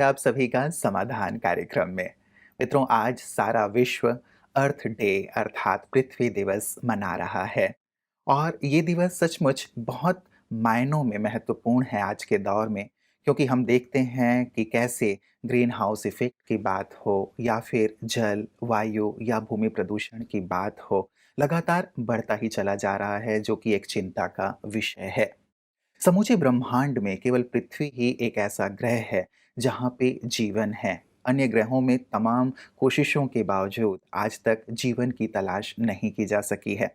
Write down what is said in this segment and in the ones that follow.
आप सभी का समाधान कार्यक्रम में। मित्रों, आज सारा विश्व अर्थ डे अर्थात पृथ्वी दिवस मना रहा है और ये दिवस सचमुच बहुत मायनों में महत्वपूर्ण है आज के दौर में, क्योंकि हम देखते हैं कि कैसे ग्रीन हाउस इफेक्ट की बात हो या फिर जल, वायु या भूमि प्रदूषण की बात हो, लगातार बढ़ता ही चला जा रहा है, जो कि एक चिंता का विषय है। समूचे ब्रह्मांड में केवल पृथ्वी ही एक ऐसा ग्रह है जहाँ पे जीवन है। अन्य ग्रहों में तमाम कोशिशों के बावजूद आज तक जीवन की तलाश नहीं की जा सकी है।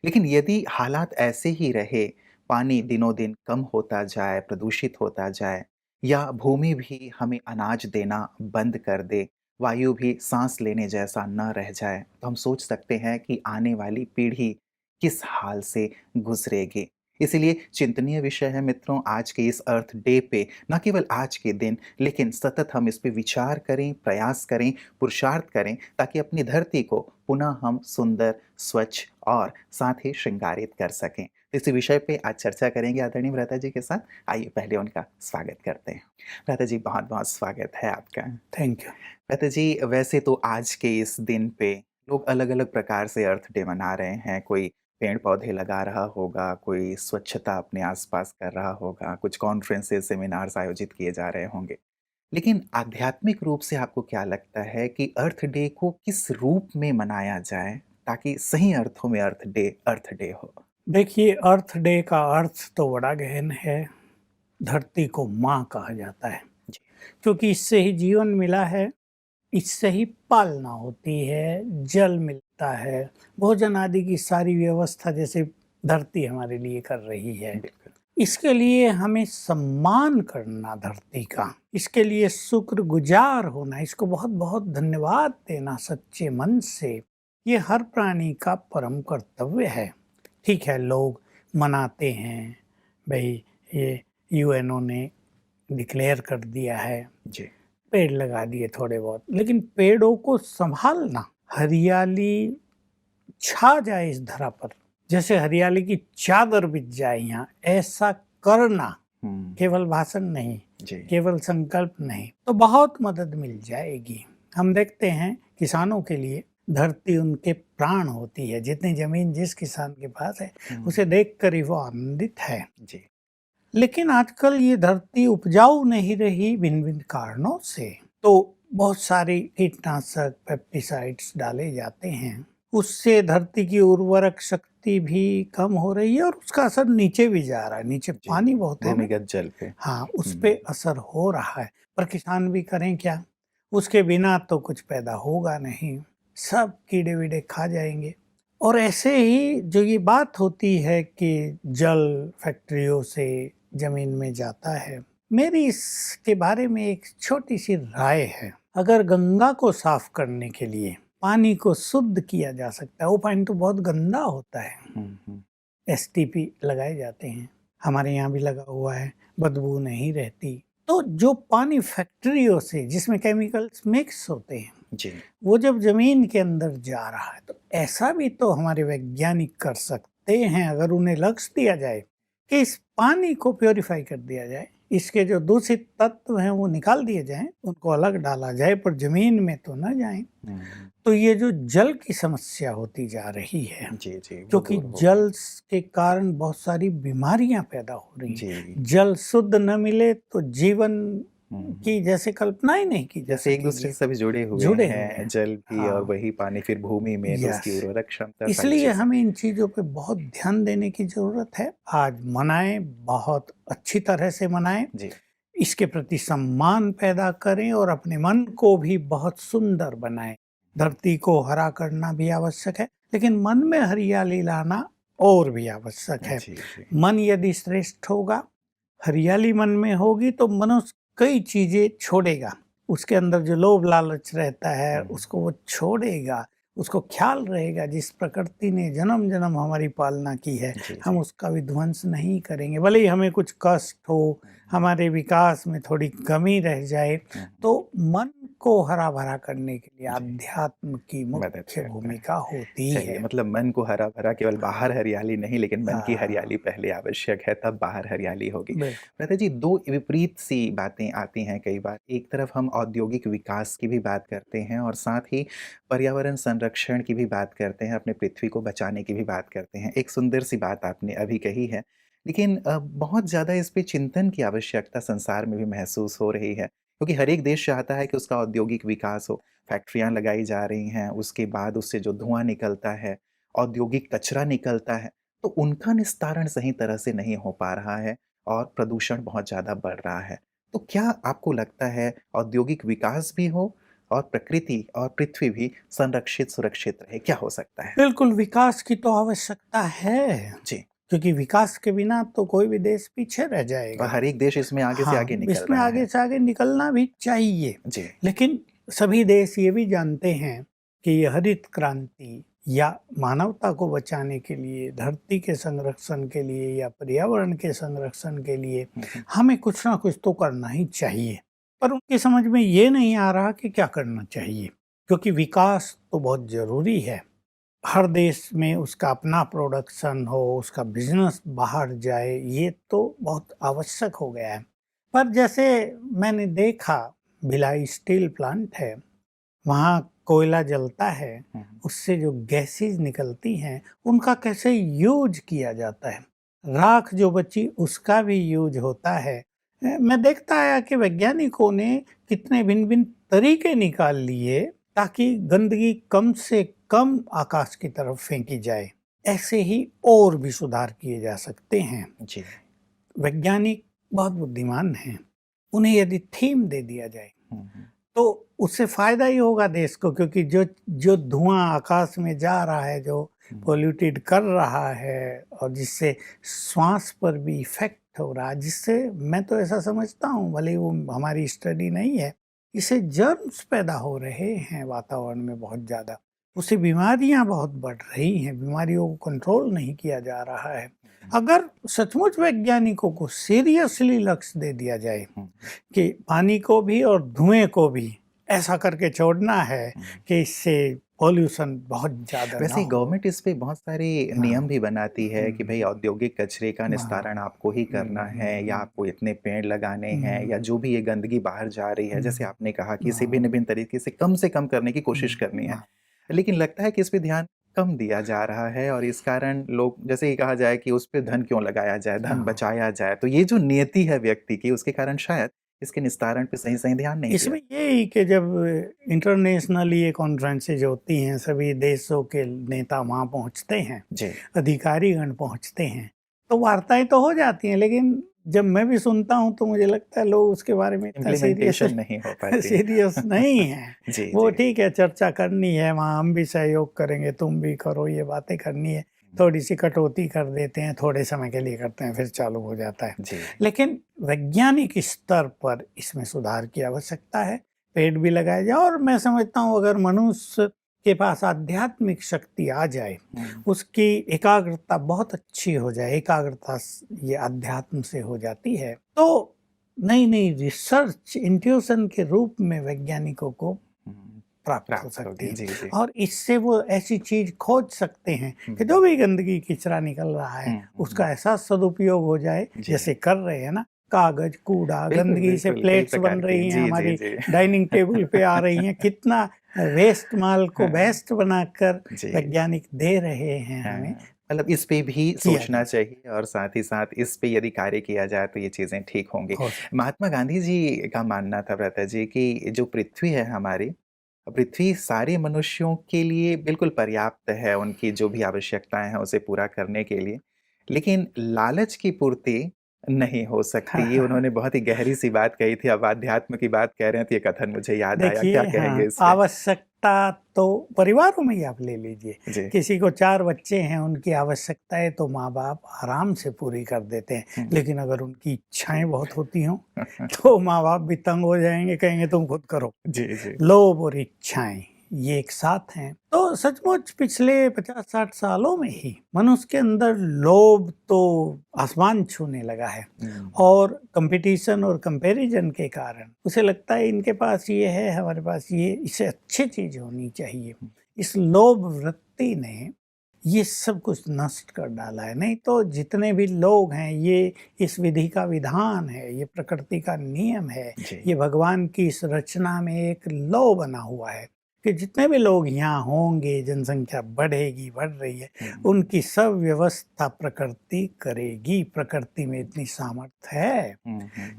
लेकिन यदि हालात ऐसे ही रहे, पानी दिनों दिन कम होता जाए, प्रदूषित होता जाए या भूमि भी हमें अनाज देना बंद कर दे, वायु भी सांस लेने जैसा न रह जाए, तो हम सोच सकते हैं कि आने वाली पीढ़ी किस हाल से गुजरेगी। इसीलिए चिंतनीय विषय है मित्रों, आज के इस अर्थ डे पे न केवल आज के दिन लेकिन सतत हम इस पे विचार करें, प्रयास करें, पुरुषार्थ करें, ताकि अपनी धरती को पुनः हम सुंदर, स्वच्छ और साथ ही श्रृंगारित कर सकें। तो इसी विषय पे आज चर्चा करेंगे आदरणीय भ्राता जी के साथ। आइए पहले उनका स्वागत करते हैं। भ्राता जी, बहुत बहुत स्वागत है आपका। Thank you. भ्राता जी, वैसे तो आज के इस दिन पे लोग अलग अलग प्रकार से अर्थ डे मना रहे हैं। कोई पेड़ पौधे लगा रहा होगा, कोई स्वच्छता अपने आसपास कर रहा होगा, कुछ कॉन्फ्रेंसेस सेमिनार्स आयोजित किए जा रहे होंगे। लेकिन आध्यात्मिक रूप से आपको क्या लगता है कि अर्थ डे को किस रूप में मनाया जाए ताकि सही अर्थों में अर्थ डे हो? देखिए, अर्थ डे का अर्थ तो बड़ा गहन है। धरती को माँ कहा जाता है, जी। क्योंकि इससे ही जीवन मिला है, इससे ही पालना होती है, जल मिलता है, भोजन आदि की सारी व्यवस्था जैसे धरती हमारे लिए कर रही है। बिल्कुल। इसके लिए हमें सम्मान करना धरती का, इसके लिए शुक्रगुजार होना, इसको बहुत बहुत धन्यवाद देना सच्चे मन से, ये हर प्राणी का परम कर्तव्य है। ठीक है, लोग मनाते हैं, भाई ये यूएनओ ने डिक्लेयर कर दिया है, जी। पेड़ लगा दिए थोड़े बहुत, लेकिन पेड़ों को संभालना, हरियाली छा जाए इस धरा पर, जैसे हरियाली की चादर बिछ जाए यहाँ, ऐसा करना, हम्म। केवल भाषण नहीं, जी। केवल संकल्प नहीं, तो बहुत मदद मिल जाएगी। हम देखते हैं किसानों के लिए धरती उनके प्राण होती है। जितनी जमीन जिस किसान के पास है, उसे देखकर ही वो आनंदित है। जी। लेकिन आजकल ये धरती उपजाऊ नहीं रही भिन्न भिन्न कारणों से, तो बहुत सारे कीटनाशक, पेस्टिसाइड्स डाले जाते हैं। उससे धरती की उर्वरक शक्ति भी कम हो रही है और उसका असर नीचे भी जा रहा है। नीचे जी। पानी बहुत है ना, भूमिगत जल पे। हाँ, उस पे असर हो रहा है। पर किसान भी करें क्या, उसके बिना तो कुछ पैदा होगा नहीं, सब कीड़े वीड़े खा जाएंगे। और ऐसे ही जो ये बात होती है कि जल फैक्ट्रियों से जमीन में जाता है, मेरी इसके बारे में एक छोटी सी राय है। अगर गंगा को साफ करने के लिए पानी को शुद्ध किया जा सकता है, वो पानी तो बहुत गंदा होता है, एसटीपी लगाए जाते हैं, हमारे यहाँ भी लगा हुआ है, बदबू नहीं रहती। तो जो पानी फैक्ट्रियों से जिसमें केमिकल्स मिक्स होते हैं, जी। वो जब जमीन के अंदर जा रहा है, तो ऐसा भी तो हमारे वैज्ञानिक कर सकते हैं, अगर उन्हें लक्ष्य दिया जाए कि इस पानी को प्योरीफाई कर दिया जाए, इसके जो दूषित तत्व हैं वो निकाल दिए जाएं, उनको अलग डाला जाए, पर जमीन में तो न जाएं। तो ये जो जल की समस्या होती जा रही है, जी। जी, वो क्योंकि दूर हो जल के कारण बहुत सारी बीमारियां पैदा हो रही हैं। जी। जल शुद्ध न मिले तो जीवन की जैसे कल्पना ही नहीं की जा जैसे एक दूसरे सकेगी। से सभी जुड़े हुए जुड़े हुए हैं, हैं, जल भी और हाँ, वही पानी फिर भूमि में, तो उसकी यस। उर्वरक क्षमता, सारी इसलिए चीजें। हमें इन चीजों पे बहुत ध्यान देने की जरूरत है। आज मनाएं, बहुत अच्छी तरह से मनाएं, जी। इसके प्रति सम्मान पैदा करें और अपने मन को भी बहुत सुंदर बनाएं। धरती को हरा करना भी आवश्यक है, लेकिन मन में हरियाली लाना और भी आवश्यक है। जी। जी। मन यदि श्रेष्ठ होगा, हरियाली मन में होगी, तो मनुष्य कई चीजें छोड़ेगा। उसके अंदर जो लोभ लालच रहता है उसको वो छोड़ेगा, उसको ख्याल रहेगा जिस प्रकृति ने जन्म जन्म हमारी पालना की है, जी। हम जी। उसका विध्वंस नहीं करेंगे। भले ही हमें कुछ कष्ट हो, हमारे विकास में थोड़ी कमी रह जाए, तो मन को हरा-भरा करने के लिए जी। अध्यात्म की मदद मुख्य करता है। भूमिका होती चलिए है। मतलब मन को हरा-भरा केवल बाहर हाँ, हरियाली नहीं लेकिन मन की हाँ, हरियाली पहले आवश्यक है तब बाहर हरियाली होगी। बिल्कुल। लता जी 2 विपरीत सी बातें आती हैं कई बार। एक तरफ हम औद्योगिक विकास की भी बात करते हैं और साथ ही पर्यावरण संरक्षण की भी बात करते हैं, अपने पृथ्वी को बचाने की भी बात करते हैं। एक सुंदर सी बात आपने अभी कही है। लेकिन बहुत ज़्यादा इस पे चिंतन की आवश्यकता संसार में भी महसूस हो रही है। क्योंकि हर एक देश चाहता है कि उसका औद्योगिक विकास हो। फैक्ट्रियाँ लगाई जा रही हैं, उसके बाद उससे जो धुआँ निकलता है, औद्योगिक कचरा निकलता है, तो उनका निस्तारण सही तरह से नहीं हो पा रहा है और प्रदूषण बहुत ज़्यादा बढ़ रहा है। तो क्या आपको लगता है औद्योगिक विकास भी हो और प्रकृति और पृथ्वी भी संरक्षित, सुरक्षित रहे, क्या हो सकता है? बिल्कुल, विकास की तो आवश्यकता है, जी, क्योंकि विकास के बिना तो कोई भी देश पीछे रह और जाएगा। हर एक देश इसमें आगे से हाँ, आगे निकल इसमें रहा आगे है। से आगे निकलना भी चाहिए, जी। लेकिन सभी देश ये भी जानते हैं कि ये हरित क्रांति या मानवता को बचाने के लिए, धरती के संरक्षण के लिए या पर्यावरण के संरक्षण के लिए हुँ, हुँ। हमें कुछ ना कुछ तो करना ही चाहिए। पर उनकी समझ में ये नहीं आ रहा कि क्या करना चाहिए, क्योंकि विकास तो बहुत ज़रूरी है। हर देश में उसका अपना प्रोडक्शन हो, उसका बिज़नेस बाहर जाए, ये तो बहुत आवश्यक हो गया है। पर जैसे मैंने देखा, भिलाई स्टील प्लांट है, वहाँ कोयला जलता है, हुँ, हुँ। उससे जो गैसेज़ निकलती हैं, उनका कैसे यूज़ किया जाता है। राख जो बची उसका भी यूज़ होता है। मैं देखता आया कि वैज्ञानिकों ने कितने भिन्न-भिन्न तरीके निकाल लिए ताकि गंदगी कम से कम आकाश की तरफ फेंकी जाए। ऐसे ही और भी सुधार किए जा सकते हैं। जी। वैज्ञानिक बहुत बुद्धिमान हैं। उन्हें यदि थीम दे दिया जाए हुँ, हुँ। तो उससे फ़ायदा ही होगा देश को, क्योंकि जो जो धुआँ आकाश में जा रहा है, जो हुँ, पॉल्यूटेड कर रहा है और जिससे श्वास पर भी इफ़ेक्ट हो रहा है, जिससे मैं तो ऐसा समझता हूँ, भले ही वो हमारी स्टडी नहीं है, इससे जर्म्स पैदा हो रहे हैं वातावरण में बहुत ज़्यादा। उससे बीमारियाँ बहुत बढ़ रही हैं, बीमारियों को कंट्रोल नहीं किया जा रहा है। हुँ, अगर सचमुच वैज्ञानिकों को सीरियसली लक्ष्य दे दिया जाए हुँ, कि पानी को भी और धुएँ को भी ऐसा करके छोड़ना है हुँ। कि इससे पॉल्यूशन बहुत ज़्यादा ना वैसे हो। गवर्नमेंट इस पे बहुत सारे नियम हाँ। भी बनाती है कि भई हुँ, औद्योगिक कचरे का हाँ। निस्तारण आपको ही करना है या हुँ, आपको इतने पेड़ लगाने हैं हुँ, या जो भी ये गंदगी बाहर जा रही है, जैसे हुँ, आपने कहा कि इसे हाँ, भिन्न-भिन्न तरीके से कम करने की कोशिश करनी है। हाँ, लेकिन लगता है कि इस पे ध्यान कम दिया जा रहा है और इस कारण लोग जैसे ये कहा जाए कि उस पे धन क्यों लगाया जाए, धन हाँ। बचाया जाए। तो ये जो नियति है व्यक्ति की उसके कारण शायद इसके निस्तारण पे सही-सही ध्यान नहीं दिया। इसमें ये ही कि जब इंटरनेशनली ये कॉन्फ्रेंसेज होती हैं, सभी देशों के नेता वहाँ पहुँचते हैं, जी, अधिकारीगण पहुँचते हैं, तो वार्ताएँ तो हो जाती हैं, लेकिन जब मैं भी सुनता हूँ तो मुझे लगता है लोग उसके बारे में इतना सीरियस इम्प्लीमेंटेशन नहीं हो पाती। सीरियस नहीं हैं। जी, वो जी। ठीक है, चर्चा करनी है, वहाँ हम भी सहयोग करेंगे, तुम भी करो, ये बातें करनी है। थोड़ी-सी कटौती कर देते हैं, थोड़े समय के लिए करते हैं, फिर चालू हो जाता है। जी। लेकिन वैज्ञानिक स्तर पर इसमें सुधार की आवश्यकता है, पेड़ भी लगाए जाएँ, और मैं समझता हूँ अगर मनुष्य के पास आध्यात्मिक शक्ति आ जाए, हुँ, उसकी एकाग्रता बहुत अच्छी हो जाए, एकाग्रता ये अध्यात्म से हो जाती है, तो नई-नई रिसर्च इंट्यूशन के रूप में वैज्ञानिकों को हुँ। प्राप्त हो प्राप्त सकती होगी। है, जी, जी। और इससे वो ऐसी चीज़ खोज सकते हैं हुँ, कि जो भी गंदगी कचरा निकल रहा है, हुँ, हुँ, हुँ। उसका ऐसा सदुपयोग हो जाए जी। जैसे कर रहे हैं ना, कागज़, कूड़ा, बिल्कुल, गंदगी से बिल्कुल, कई प्लेट्स बन प्रकार की। रही हैं, जी, जी, हमारी जी। डाइनिंग टेबल पे आ रही हैं, कितना वेस्ट माल को हाँ, बेस्ट बनाकर जी, वैज्ञानिक दे रहे हैं हमें, हाँ। मतलब इस पे भी किया सोचना जा चाहिए और साथ ही साथ इस पे यदि कार्य किया जाए तो ये चीज़ें ठीक होंगी। हो सकता महात्मा गांधी जी का मानना था भ्राता जी कि जो पृथ्वी है हमारी, पृथ्वी सारे मनुष्यों के लिए बिल्कुल पर्याप्त है, उनकी जो भी आवश्यकताएँ हैं उसे पूरा करने के लिए। लेकिन लालच की पूर्ति नहीं हो सकती। ये है। उन्होंने बहुत ही गहरी-सी बात कही थी। अब अध्यात्म की बात कह रहे हैं तो ये कथन मुझे याद आया। क्या देखिए, कहेंगे हाँ, इस पे? आवश्यकता तो परिवारों में ही आप ले लीजिए, जी। किसी को 4 बच्चे हैं, उनकी आवश्यकताएँ तो माँ-बाप आराम से पूरी कर देते हैं, हुँ। लेकिन अगर उनकी इच्छाएँ बहुत होती हों, तो माँ-बाप भी तंग हो जाएँगे, कहेंगे तुम खुद करो। जी, जी। लोभ और इच्छाएँ, ये एक साथ हैं। तो सचमुच पिछले 50-60 सालों में ही मनुष्य के अंदर लोभ तो आसमान छूने लगा है और कंपटीशन और कंपैरिजन के कारण उसे लगता है इनके पास ये है, हमारे पास ये, इससे अच्छी चीज होनी चाहिए। इस लोभ वृत्ति ने ये सब कुछ नष्ट कर डाला है। नहीं तो जितने भी लोग हैं, ये इस विधि का विधान है, ये प्रकृति का नियम है, जी। ये भगवान की इस रचना में एक लॉ बना हुआ है कि जितने भी लोग यहाँ होंगे, जनसंख्या बढ़ेगी, बढ़ रही है, उनकी सब व्यवस्था प्रकृति करेगी। प्रकृति में इतनी सामर्थ्य है,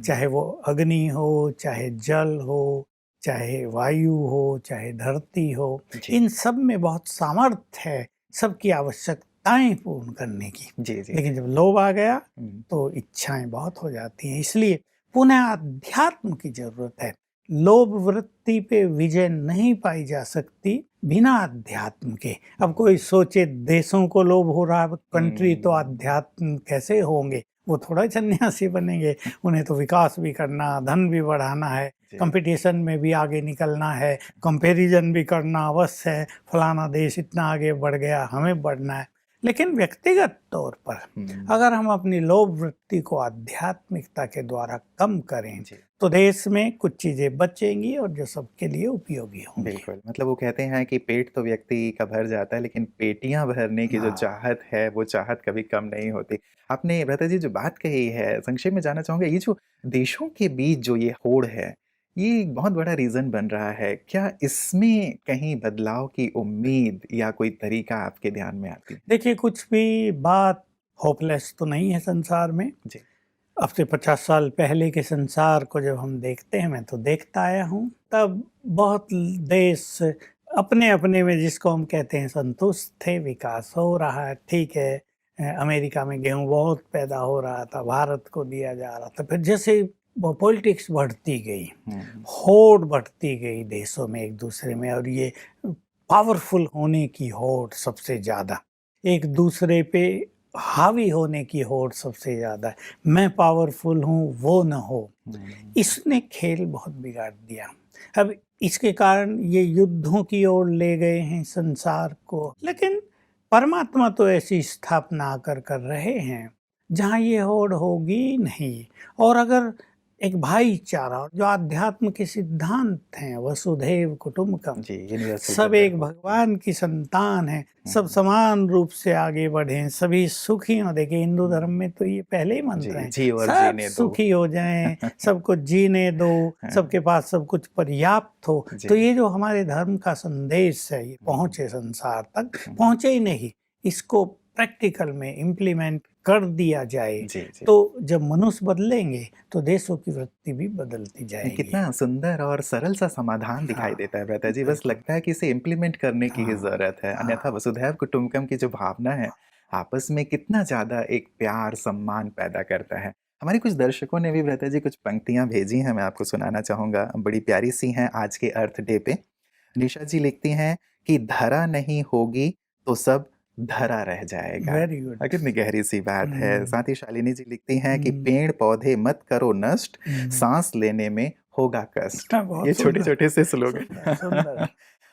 चाहे वो अग्नि हो, चाहे जल हो, चाहे वायु हो, चाहे धरती हो, जी। इन सब में बहुत सामर्थ्य है सबकी आवश्यकताएं पूर्ण करने की। जी, जी। लेकिन जब लोभ आ गया हुँ, तो इच्छाएं बहुत हो जाती हैं। इसलिए पुनः अध्यात्म की जरूरत है। लोभ वृत्ति पे विजय नहीं पाई जा सकती बिना अध्यात्म के। अब कोई सोचे देशों को लोभ हो रहा है कंट्री, तो अध्यात्म कैसे होंगे? वो थोड़ा ही सन्यासी बनेंगे। उन्हें तो विकास भी करना, धन भी बढ़ाना है, जी। कंपटीशन में भी आगे निकलना है, कंपैरिजन भी करना अवश्य है। फलाना देश इतना आगे बढ़ गया, हमें बढ़ना है। लेकिन व्यक्तिगत तौर पर अगर हम अपनी लोभ वृत्ति को आध्यात्मिकता के द्वारा कम करें जी। तो देश में कुछ चीजें बचेंगी और जो सबके लिए उपयोगी होंगी। बिल्कुल, मतलब वो कहते हैं कि पेट तो व्यक्ति का भर जाता है, लेकिन पेटियाँ भरने की जो हाँ। चाहत है, वो चाहत कभी कम नहीं होती। आपने भ्राता जी जो बात कही है, संक्षेप में जानना चाहूँगा, ये जो देशों के बीच जो ये होड़ है, ये एक बहुत बड़ा रीज़न बन रहा है। क्या इसमें कहीं बदलाव की उम्मीद या कोई तरीका आपके ध्यान में आती है? देखिए, कुछ भी बात होपलेस तो नहीं है संसार में। जी। अब से 50 साल पहले के संसार को जब हम देखते हैं, मैं तो देखता आया हूँ, तब बहुत देश अपने अपने में, जिसको हम कहते हैं, संतुष्ट थे। विकास हो रहा है, ठीक है। अमेरिका में गेहूं बहुत पैदा हो रहा था, भारत को दिया जा रहा था। फिर जैसे पॉलिटिक्स बढ़ती गई, होड़ बढ़ती गई देशों में एक दूसरे में, और ये पावरफुल होने की होड़ सबसे ज्यादा, एक दूसरे पे हावी होने की होड़ सबसे ज्यादा है। मैं पावरफुल हूँ, वो न हो। इसने खेल बहुत बिगाड़ दिया। अब इसके कारण ये युद्धों की ओर ले गए हैं संसार को। लेकिन परमात्मा तो ऐसी स्थापना कर रहे हैं जहाँ ये होड़ होगी नहीं। और अगर एक भाईचारा, जो आध्यात्म के सिद्धांत हैं, वसुधैव कुटुंबकम, जी, यूनिवर्सल सब एक ब्रदरहुड। भगवान की संतान है, सब समान रूप से आगे बढ़ें, सभी सुखी हो। देखिए, हिंदू धर्म में तो ये पहले ही मंत्र जी, हैं, जी और सब जीने दो। सुखी हो जाएं, सबको जीने दो, सबके पास सब कुछ पर्याप्त हो। जी। तो ये जो हमारे धर्म का संदेश है, ये पहुंचे संसार तक, पहुंचे ही नहीं, इसको प्रैक्टिकल में इम्प्लीमेंट कर दिया जाए, जी, जी। तो जब मनुष्य बदलेंगे तो देशों की वृत्ति भी बदलती जाएगी। कितना सुंदर और सरल सा समाधान दिखाई हाँ, देता है भ्राता जी, बस बिल्कुल। लगता है कि इसे इम्प्लीमेंट करने की ही हाँ, ज़रूरत है। अन्यथा हाँ। वसुधैव कुटुंबकम की जो भावना है, आपस में कितना ज़्यादा एक प्यार, सम्मान पैदा करता है। हमारे कुछ दर्शकों ने भी भ्राता जी कुछ पंक्तियाँ भेजी हैं, मैं आपको सुनाना चाहूँगा, बड़ी प्यारी-सी हैं आज के अर्थ डे पे। निशा जी लिखती हैं कि धरा नहीं होगी तो सब धरा रह जाएगा। Very good. कितनी गहरी सी बात है। साथ ही शालिनी जी लिखती हैं कि हम्म, पेड़ पौधे मत करो नष्ट, हम्म। सांस लेने में होगा कष्ट। हाँ, बहुत ये सुंदर, छोटे-छोटे से सुंदर, सुंदर। स्लोगन।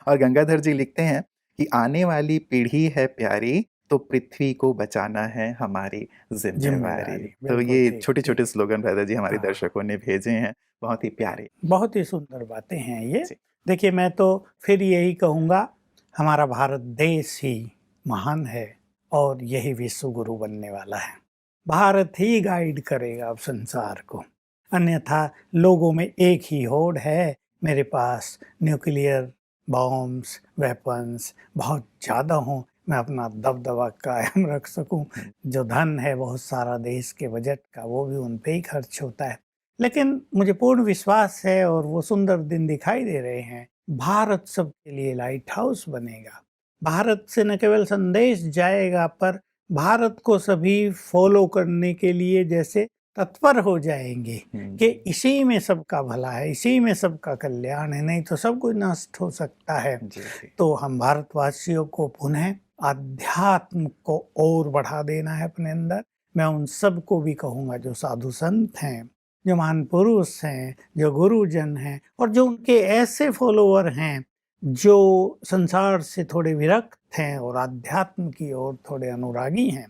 और गंगाधर जी लिखते हैं कि आने वाली पीढ़ी है प्यारी, तो पृथ्वी को बचाना है हमारी ज़िम्मेवारी। जिम्मेदारी, तो बिल्कुल ये ठीक, ठीक। छोटे-छोटे स्लोगन भ्राता जी हमारे हाँ, दर्शकों ने भेजे हैं, बहुत ही प्यारे। बहुत ही सुंदर बातें हैं ये। जी। देखिए, मैं तो फिर यही कहूँगा, हमारा भारत देश ही महान है और यही विश्व गुरु बनने वाला है। भारत ही गाइड करेगा अब संसार को। अन्यथा लोगों में एक ही होड़ है, मेरे पास न्यूक्लियर बॉम्ब्स, वेपन्स बहुत ज़्यादा हों, मैं अपना दबदबा कायम रख सकूं। हुँ, जो धन है बहुत सारा देश के बजट का, वो भी उन पे ही खर्च होता है। लेकिन मुझे पूर्ण विश्वास है, और वो सुंदर दिन दिखाई दे रहे हैं, भारत सबके लिए लाइट हाउस बनेगा। भारत से न केवल संदेश जाएगा, पर भारत को सभी फॉलो करने के लिए जैसे तत्पर हो जाएंगे कि हुँ। इसी में सबका भला है, इसी में सबका कल्याण है, नहीं तो सब कुछ नष्ट हो सकता है। जी, जी। तो हम भारतवासियों को पुनः आध्यात्म को और बढ़ा देना है अपने अंदर। मैं उन सबको भी कहूँगा, जो साधु संत हैं, जो महान पुरुष हैं, जो गुरुजन हैं, और जो उनके ऐसे फॉलोअर हैं जो संसार से थोड़े विरक्त हैं और आध्यात्म की ओर थोड़े अनुरागी हैं,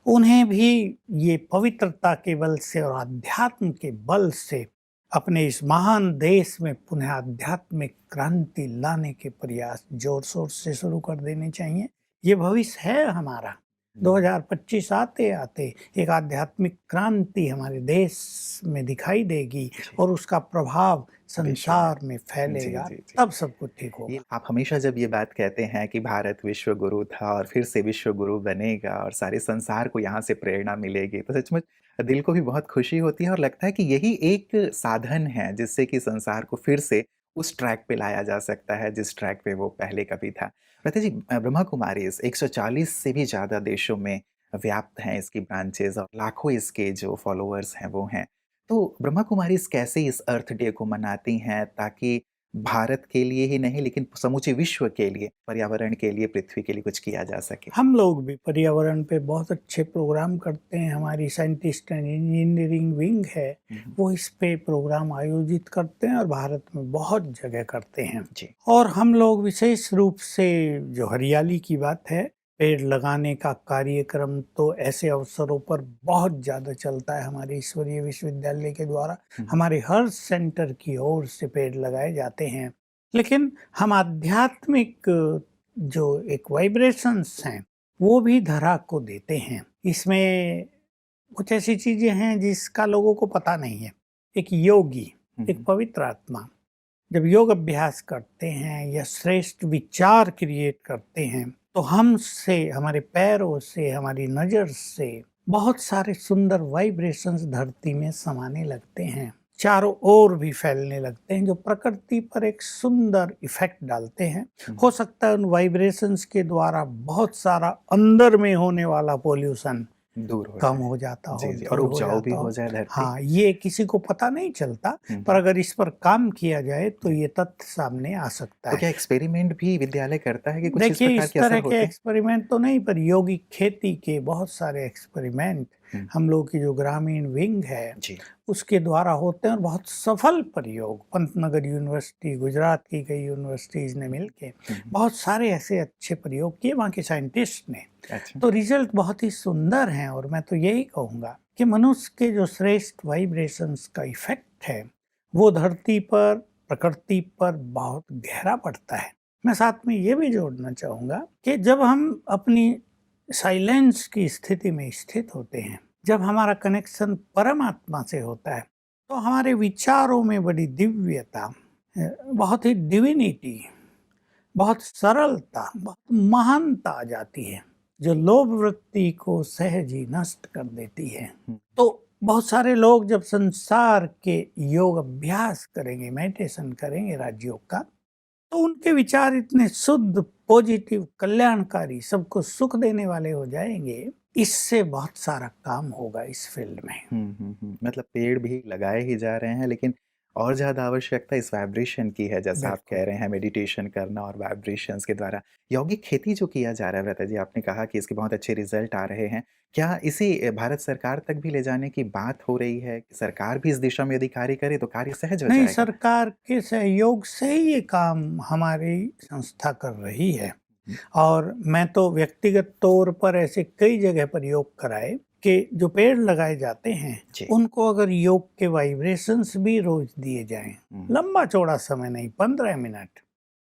उन्हें भी ये पवित्रता के बल से और आध्यात्म के बल से अपने इस महान देश में पुनः आध्यात्मिक क्रांति लाने के प्रयास जोर शोर से शुरू कर देने चाहिए। ये भविष्य है हमारा। 2025 आते आते एक आध्यात्मिक क्रांति हमारे देश में दिखाई देगी जी। और उसका प्रभाव संसार में जी, फैलेगा, जी, जी। तब सब कुछ ठीक ये होगा। आप हमेशा जब ये बात कहते हैं कि भारत विश्व गुरु था और फिर से विश्व गुरु बनेगा और सारे संसार को यहाँ से प्रेरणा मिलेगी, तो सचमुच दिल को भी बहुत खुशी होती है और लगता है कि यही एक साधन है जिससे कि संसार को फिर से उस ट्रैक पे लाया जा सकता है जिस ट्रैक पे वो पहले कभी था। प्रति जी, ब्रह्मा कुमारीज़ 140 से भी ज़्यादा देशों में व्याप्त हैं इसकी ब्रांचेज़ और लाखों इसके जो फॉलोअर्स हैं वो हैं। तो ब्रह्मा कुमारीज़ कैसे इस अर्थ डे को मनाती हैं ताकि भारत के लिए ही नहीं लेकिन समूचे विश्व के लिए, पर्यावरण के लिए, पृथ्वी के लिए कुछ किया जा सके? हम लोग भी पर्यावरण पे बहुत अच्छे प्रोग्राम करते हैं। हमारी साइंटिस्ट एंड इंजीनियरिंग विंग है, हुँ, हुँ। वो इस पे प्रोग्राम आयोजित करते हैं और भारत में बहुत जगह करते हैं। जी। और हम लोग विशेष रूप से जो हरियाली की बात है, पेड़ लगाने का कार्यक्रम तो ऐसे अवसरों पर बहुत ज़्यादा चलता है हमारे ईश्वरीय विश्वविद्यालय के द्वारा। हुँ, हमारे हर सेंटर की ओर से पेड़ लगाए जाते हैं। लेकिन हम आध्यात्मिक जो एक वाइब्रेशंस हैं, वो भी धरा को देते हैं। इसमें कुछ ऐसी चीज़ें हैं जिसका लोगों को पता नहीं है। एक योगी, हुँ, एक हुँ। पवित्र आत्मा जब योग अभ्यास करते हैं या श्रेष्ठ विचार क्रिएट करते हैं, तो हमसे, हमारे पैरों से, हमारी नज़र से बहुत सारे सुंदर वाइब्रेशंस धरती में समाने लगते हैं, चारों ओर भी फैलने लगते हैं, जो प्रकृति पर एक सुंदर इफेक्ट डालते हैं। हुँ, हो सकता है उन वाइब्रेशंस के द्वारा बहुत सारा अंदर में होने वाला पोल्यूशन दूर हो कम जाए। हो जाता हो, जी, जी और दूर हो उपजाऊ भी जाता हो हो। जाए धरती। हाँ, ये किसी को पता नहीं चलता, हुँ, पर हुँ। अगर इस पर काम किया जाए तो जी। ये तथ्य सामने आ सकता तो है। क्या एक्सपेरिमेंट भी विद्यालय करता है कि कुछ इस देखिए, प्रकार इस के असर तरह के होते हैं? एक्सपेरिमेंट तो नहीं, पर यौगिक खेती के बहुत सारे एक्सपेरिमेंट हुँ, हम लोग की जो ग्रामीण विंग है, जी। उसके द्वारा होते हैं और बहुत सफल प्रयोग पंतनगर यूनिवर्सिटी, गुजरात की कई यूनिवर्सिटीज़ ने मिलके हुँ, हुँ। बहुत सारे ऐसे अच्छे प्रयोग किए वहाँ के साइंटिस्ट ने। अच्छा। तो रिजल्ट बहुत ही सुंदर हैं और मैं तो यही कहूँगा कि मनुष्य के जो श्रेष्ठ वाइब्रेशंस का इफेक्ट है, वो धरती पर, प्रकृति पर बहुत गहरा पड़ता है। मैं साथ में ये भी जोड़ना चाहूँगा कि जब हम अपनी साइलेंस की स्थिति में स्थित होते हैं, जब हमारा कनेक्शन परमात्मा से होता है, तो हमारे विचारों में बड़ी दिव्यता, बहुत ही डिविनिटी, बहुत सरलता, बहुत महानता आ जाती है, जो लोभ वृत्ति को सहज ही नष्ट कर देती है। हुँ, तो बहुत सारे लोग जब संसार के योग अभ्यास करेंगे, मेडिटेशन करेंगे राजयोग का, तो उनके विचार इतने शुद्ध, पॉजिटिव, कल्याणकारी, सबको सुख देने वाले हो जाएंगे। इससे बहुत सारा काम होगा इस फील्ड में। हुँ, हुँ, हुँ। मतलब पेड़ भी लगाए ही जा रहे हैं लेकिन और ज़्यादा आवश्यकता इस वाइब्रेशन की है जैसा आप बिल्कुल। कह रहे हैं मेडिटेशन करना और वाइब्रेशंस के द्वारा। यौगिक खेती जो किया जा रहा है व्रता जी आपने कहा कि इसके बहुत अच्छे रिज़ल्ट आ रहे हैं। क्या इसे भारत सरकार तक भी ले जाने की बात हो रही है? सरकार भी इस दिशा में यदि कार्य करे तो कार्य सहज हो नहीं, जाएगा? सरकार के सहयोग से ही ये काम हमारी संस्था कर रही है। हुँ, और मैं तो व्यक्तिगत तौर पर ऐसे कई जगह प्रयोग कराए कि जो पेड़ लगाए जाते हैं, जी। उनको अगर योग के वाइब्रेशंस भी रोज दिए जाएं, हुँ, लंबा चौड़ा समय नहीं, 15 मिनट,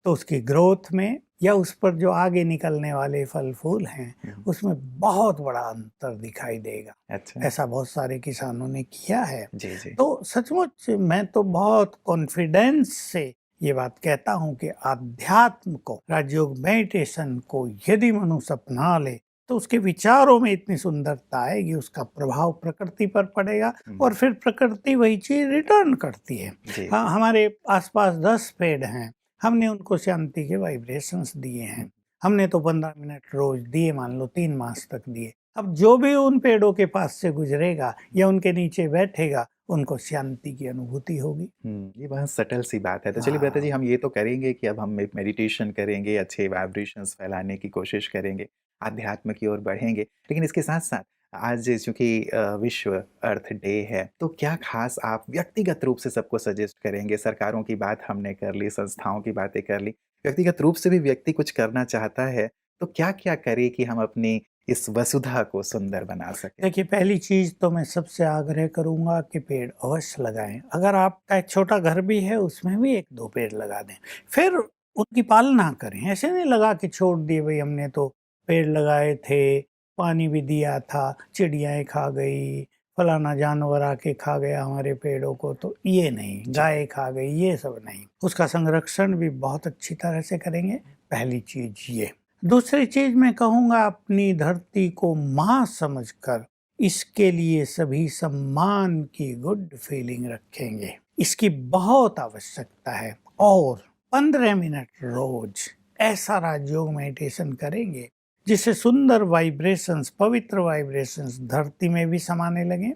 तो उसकी ग्रोथ में या उस पर जो आगे निकलने वाले फल फूल हैं, हुँ। उसमें बहुत बड़ा अंतर दिखाई देगा। अच्छा। ऐसा बहुत सारे किसानों ने किया है। जी, जी। तो सचमुच मैं तो बहुत कॉन्फिडेंस से ये बात कहता हूँ कि आध्यात्म को, राजयोग मेडिटेशन को यदि मनुष्य अपना ले, तो उसके विचारों में इतनी सुंदरता आएगी, उसका प्रभाव प्रकृति पर पड़ेगा हुँ, और फिर प्रकृति वही चीज रिटर्न करती है। जी, हाँ, जी। हमारे आसपास 10 पेड़ हैं, हमने उनको शांति के वाइब्रेशंस दिए हुँ, हैं। हमने तो 15 मिनट रोज दिए, मान लो 3 मास तक दिए। अब जो भी उन पेड़ों के पास से गुजरेगा या उनके नीचे बैठेगा, उनको शांति की अनुभूति होगी। हुँ, ये बहुत सटल सी बात है। तो चलिए ब्रता जी हाँ। हम ये तो करेंगे कि अब हम मेडिटेशन करेंगे, अच्छे वाइब्रेशंस फैलाने की कोशिश करेंगे, आध्यात्म की ओर बढ़ेंगे। लेकिन इसके साथ-साथ आज चूँकि विश्व अर्थ डे है, तो क्या ख़ास आप व्यक्तिगत रूप से सबको सजेस्ट करेंगे? सरकारों की बात हमने कर ली, संस्थाओं की बातें कर ली। व्यक्तिगत रूप से भी व्यक्ति कुछ करना चाहता है, तो क्या-क्या करे कि हम अपनी इस वसुधा को सुंदर बना सकें? देखिए, पहली चीज़ तो मैं सबसे आग्रह करूँगा कि पेड़ अवश्य लगाएँ। अगर आपका एक छोटा घर भी है, उसमें भी 1-2 पेड़ लगा दें। फिर उनकी पालना करें, ऐसे नहीं लगा के छोड़ दिए भई हमने तो पेड़ लगाए थे, पानी भी दिया था, चिड़ियाएँ खा गई, फलाना जानवर आके खा गया हमारे पेड़ों को, तो ये नहीं, जी। गाय खा गई, ये सब नहीं। उसका संरक्षण भी बहुत अच्छी तरह से करेंगे, पहली चीज़ ये। दूसरी चीज मैं कहूँगा, अपनी धरती को माँ समझकर इसके लिए सभी सम्मान की गुड फीलिंग रखेंगे। इसकी बहुत आवश्यकता है और 15 मिनट रोज ऐसा राजयोग मेडिटेशन करेंगे जिससे सुंदर वाइब्रेशंस, पवित्र वाइब्रेशंस धरती में भी समाने लगें,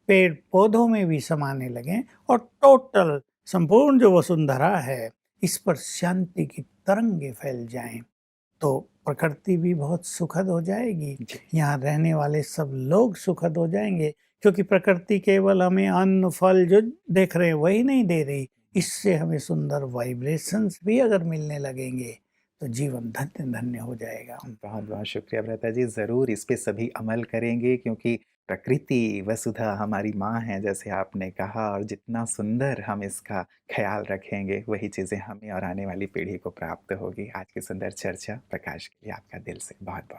पेड़ पौधों में भी समाने लगें और टोटल संपूर्ण जो वसुंधरा है इस पर शांति की तरंगे फैल जाएं। तो प्रकृति भी बहुत सुखद हो जाएगी, जी। यहाँ रहने वाले सब लोग सुखद हो जाएंगे, क्योंकि प्रकृति केवल हमें अन्न फल जो देख रहे हैं वही नहीं दे रही, इससे हमें सुंदर वाइब्रेशंस भी अगर मिलने लगेंगे तो जीवन धन्य धन्य हो जाएगा। बहुत-बहुत शुक्रिया भ्राता जी, ज़रूर इस पे सभी अमल करेंगे क्योंकि प्रकृति वसुधा हमारी माँ है जैसे आपने कहा और जितना सुंदर हम इसका ख़्याल रखेंगे, वही चीज़ें हमें और आने वाली पीढ़ी को प्राप्त होगी। आज की सुंदर चर्चा, प्रकाश के लिए आपका दिल से बहुत-बहुत